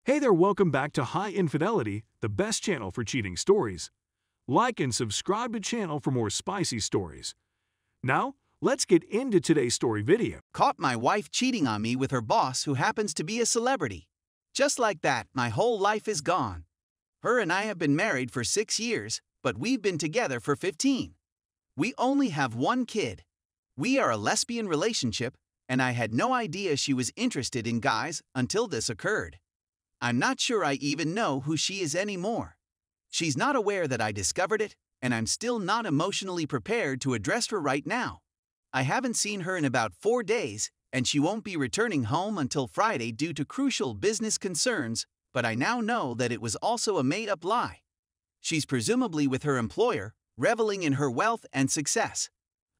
Hey there, welcome back to High Infidelity, the best channel for cheating stories. Like and subscribe to channel for more spicy stories. Now, let's get into today's story video. Caught my wife cheating on me with her boss who happens to be a celebrity. Just like that, my whole life is gone. Her and I have been married for 6 years, but we've been together for 15. We only have one kid. We are a lesbian relationship, and I had no idea she was interested in guys until this occurred. I'm not sure I even know who she is anymore. She's not aware that I discovered it, and I'm still not emotionally prepared to address her right now. I haven't seen her in about 4 days, and she won't be returning home until Friday due to crucial business concerns, but I now know that it was also a made-up lie. She's presumably with her employer, reveling in her wealth and success.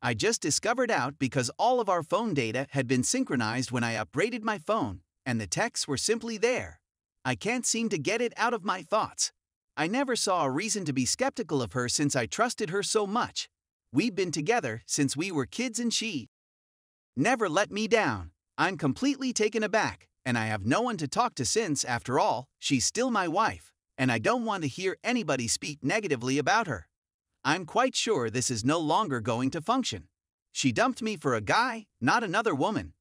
I just discovered out because all of our phone data had been synchronized when I upgraded my phone, and the texts were simply there. I can't seem to get it out of my thoughts. I never saw a reason to be skeptical of her since I trusted her so much. We've been together since we were kids and she never let me down. I'm completely taken aback, and I have no one to talk to since, after all, she's still my wife, and I don't want to hear anybody speak negatively about her. I'm quite sure this is no longer going to function. She dumped me for a guy, not another woman.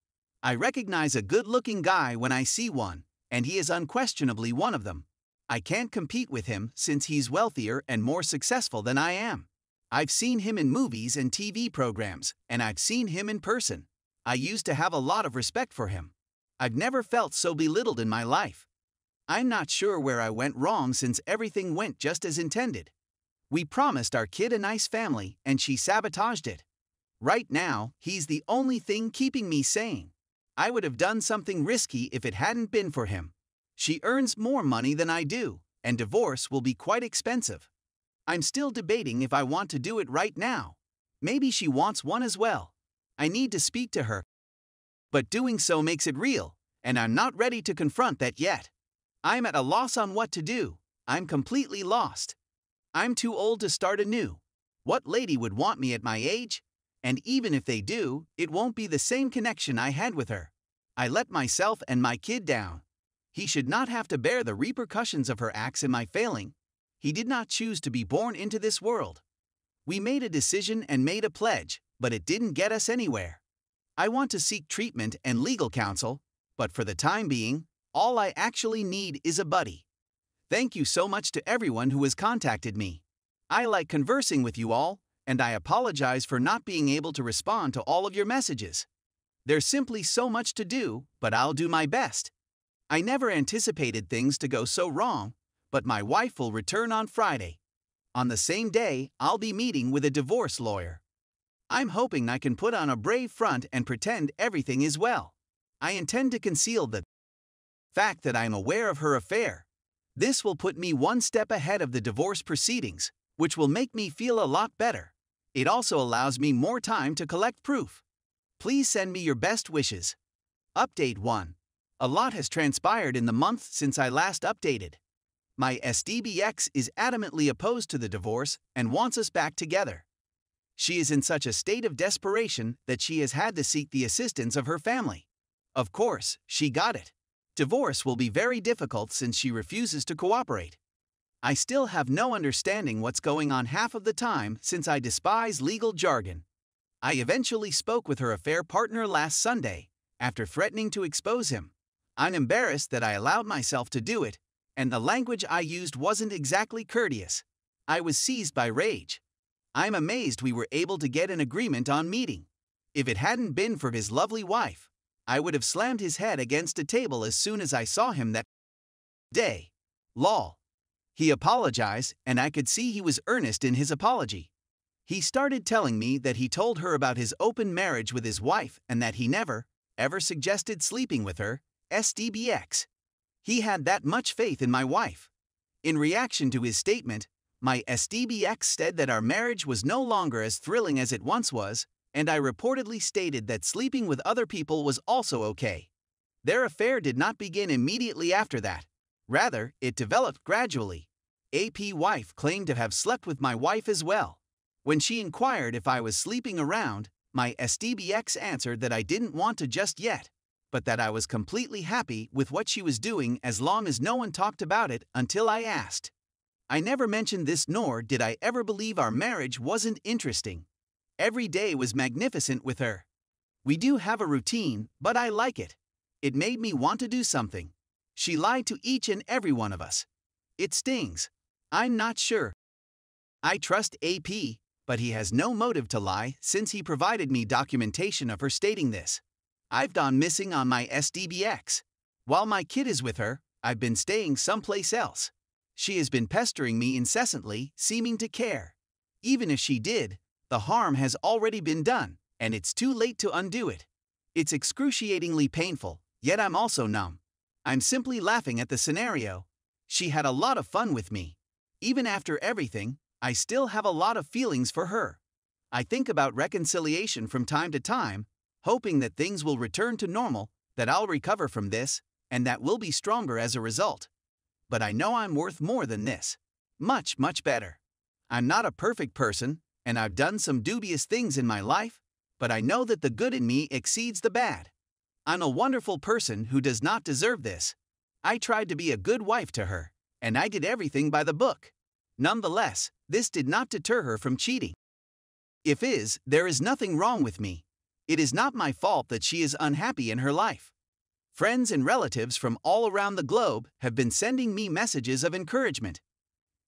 I recognize a good-looking guy when I see one, and he is unquestionably one of them. I can't compete with him since he's wealthier and more successful than I am. I've seen him in movies and TV programs, and I've seen him in person. I used to have a lot of respect for him. I've never felt so belittled in my life. I'm not sure where I went wrong since everything went just as intended. We promised our kid a nice family, and she sabotaged it. Right now, he's the only thing keeping me sane. I would have done something risky if it hadn't been for him. She earns more money than I do, and divorce will be quite expensive. I'm still debating if I want to do it right now. Maybe she wants one as well. I need to speak to her. But doing so makes it real, and I'm not ready to confront that yet. I'm at a loss on what to do. I'm completely lost. I'm too old to start anew. What lady would want me at my age? And even if they do, it won't be the same connection I had with her. I let myself and my kid down. He should not have to bear the repercussions of her acts in my failing. He did not choose to be born into this world. We made a decision and made a pledge, but it didn't get us anywhere. I want to seek treatment and legal counsel, but for the time being, all I actually need is a buddy. Thank you so much to everyone who has contacted me. I like conversing with you all, and I apologize for not being able to respond to all of your messages. There's simply so much to do, but I'll do my best. I never anticipated things to go so wrong, but my wife will return on Friday. On the same day, I'll be meeting with a divorce lawyer. I'm hoping I can put on a brave front and pretend everything is well. I intend to conceal the fact that I'm aware of her affair. This will put me one step ahead of the divorce proceedings, which will make me feel a lot better. It also allows me more time to collect proof. Please send me your best wishes. Update 1. A lot has transpired in the month since I last updated. My SDBX is adamantly opposed to the divorce and wants us back together. She is in such a state of desperation that she has had to seek the assistance of her family. Of course, she got it. Divorce will be very difficult since she refuses to cooperate. I still have no understanding what's going on half of the time since I despise legal jargon. I eventually spoke with her affair partner last Sunday, after threatening to expose him. I'm embarrassed that I allowed myself to do it, and the language I used wasn't exactly courteous. I was seized by rage. I'm amazed we were able to get an agreement on meeting. If it hadn't been for his lovely wife, I would have slammed his head against a table as soon as I saw him that day. Lol. He apologized, and I could see he was earnest in his apology. He started telling me that he told her about his open marriage with his wife and that he never, ever suggested sleeping with her, SDBX. He had that much faith in my wife. In reaction to his statement, my SDBX said that our marriage was no longer as thrilling as it once was, and I reportedly stated that sleeping with other people was also okay. Their affair did not begin immediately after that. Rather, it developed gradually. AP wife claimed to have slept with my wife as well. When she inquired if I was sleeping around, my SDBX answered that I didn't want to just yet. but that I was completely happy with what she was doing as long as no one talked about it until I asked. I never mentioned this, nor did I ever believe our marriage wasn't interesting. Every day was magnificent with her. We do have a routine, but I like it. It made me want to do something. She lied to each and every one of us. It stings. I'm not sure. I trust AP, but he has no motive to lie since he provided me documentation of her stating this. I've gone missing on my SDBX. While my kid is with her, I've been staying someplace else. She has been pestering me incessantly, seeming to care. Even if she did, the harm has already been done, and it's too late to undo it. It's excruciatingly painful, yet I'm also numb. I'm simply laughing at the scenario. She had a lot of fun with me. Even after everything, I still have a lot of feelings for her. I think about reconciliation from time to time, hoping that things will return to normal, that I'll recover from this, and that we'll be stronger as a result. But I know I'm worth more than this. Much, much better. I'm not a perfect person, and I've done some dubious things in my life, but I know that the good in me exceeds the bad. I'm a wonderful person who does not deserve this. I tried to be a good wife to her, and I did everything by the book. Nonetheless, this did not deter her from cheating. There is nothing wrong with me. It is not my fault that she is unhappy in her life. Friends and relatives from all around the globe have been sending me messages of encouragement.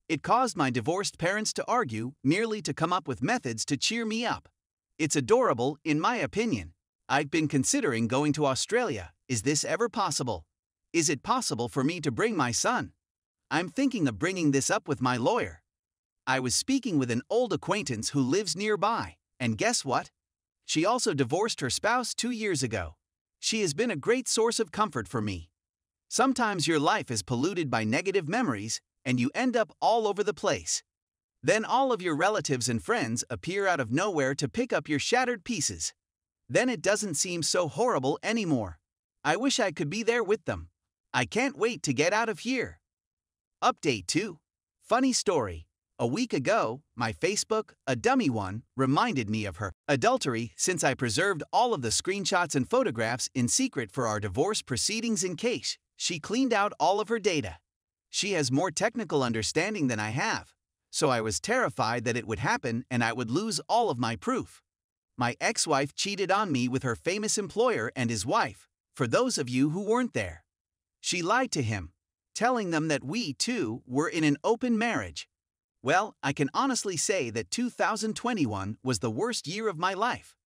It caused my divorced parents to argue merely to come up with methods to cheer me up. It's adorable, in my opinion. I've been considering going to Australia. Is this ever possible? Is it possible for me to bring my son? I'm thinking of bringing this up with my lawyer. I was speaking with an old acquaintance who lives nearby, and guess what? She also divorced her spouse 2 years ago. She has been a great source of comfort for me. Sometimes your life is polluted by negative memories, and you end up all over the place. Then all of your relatives and friends appear out of nowhere to pick up your shattered pieces. Then it doesn't seem so horrible anymore. I wish I could be there with them. I can't wait to get out of here. Update 2. Funny story. A week ago, my Facebook, a dummy one, reminded me of her adultery since I preserved all of the screenshots and photographs in secret for our divorce proceedings in case she cleaned out all of her data. She has more technical understanding than I have, so I was terrified that it would happen and I would lose all of my proof. My ex-wife cheated on me with her famous employer and his wife, for those of you who weren't there. She lied to him, telling them that we, too, were in an open marriage. Well, I can honestly say that 2021 was the worst year of my life.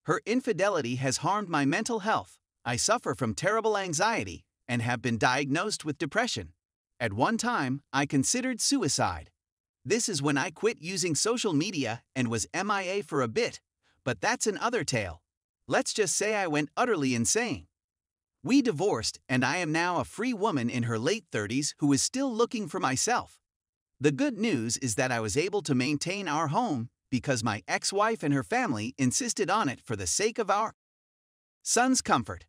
Her infidelity has harmed my mental health. I suffer from terrible anxiety and have been diagnosed with depression. At one time, I considered suicide. This is when I quit using social media and was MIA for a bit, but that's another tale. Let's just say I went utterly insane. We divorced, and I am now a free woman in her late 30s who is still looking for myself. The good news is that I was able to maintain our home because my ex-wife and her family insisted on it for the sake of our son's comfort.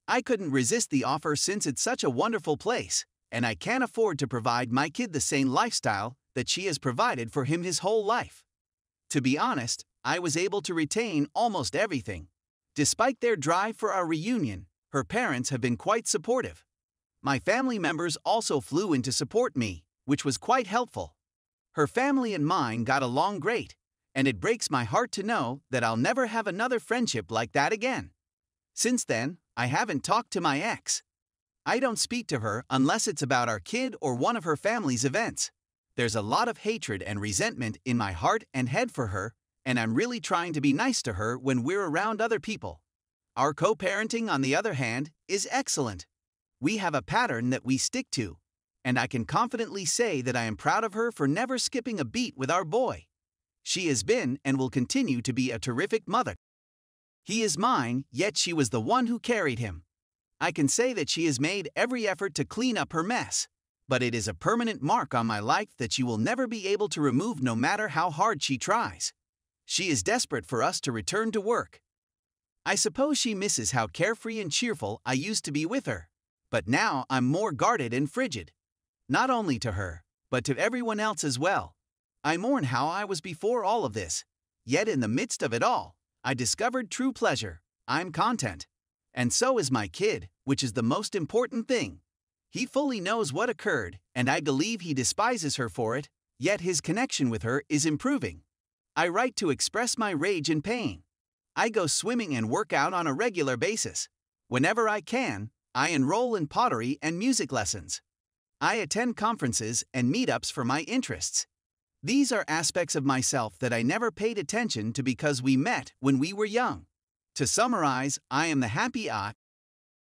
I couldn't resist the offer since it's such a wonderful place, and I can't afford to provide my kid the same lifestyle that she has provided for him his whole life. To be honest, I was able to retain almost everything. Despite their drive for our reunion, her parents have been quite supportive. My family members also flew in to support me, which was quite helpful. Her family and mine got along great, and it breaks my heart to know that I'll never have another friendship like that again. Since then, I haven't talked to my ex. I don't speak to her unless it's about our kid or one of her family's events. There's a lot of hatred and resentment in my heart and head for her, and I'm really trying to be nice to her when we're around other people. Our co-parenting, on the other hand, is excellent. We have a pattern that we stick to, and I can confidently say that I am proud of her for never skipping a beat with our boy. She has been and will continue to be a terrific mother. He is mine, yet she was the one who carried him. I can say that she has made every effort to clean up her mess, but it is a permanent mark on my life that she will never be able to remove no matter how hard she tries. She is desperate for us to return to work. I suppose she misses how carefree and cheerful I used to be with her, but now I'm more guarded and frigid. Not only to her, but to everyone else as well. I mourn how I was before all of this, yet in the midst of it all, I discovered true pleasure. I'm content. And so is my kid, which is the most important thing. He fully knows what occurred, and I believe he despises her for it, yet his connection with her is improving. I write to express my rage and pain. I go swimming and work out on a regular basis. Whenever I can, I enroll in pottery and music lessons. I attend conferences and meetups for my interests. These are aspects of myself that I never paid attention to because we met when we were young. To summarize, I am the happy I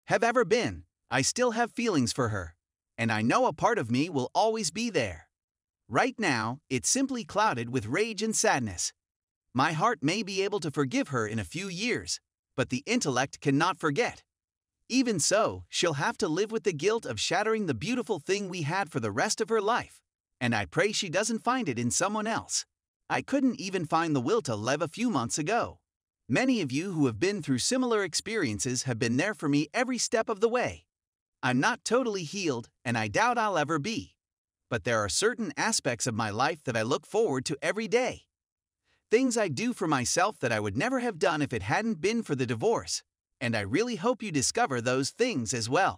have ever been. I still have feelings for her, and I know a part of me will always be there. Right now, it's simply clouded with rage and sadness. My heart may be able to forgive her in a few years, but the intellect cannot forget. Even so, she'll have to live with the guilt of shattering the beautiful thing we had for the rest of her life, and I pray she doesn't find it in someone else. I couldn't even find the will to leave a few months ago. Many of you who have been through similar experiences have been there for me every step of the way. I'm not totally healed, and I doubt I'll ever be. But there are certain aspects of my life that I look forward to every day. Things I do for myself that I would never have done if it hadn't been for the divorce. And I really hope you discover those things as well.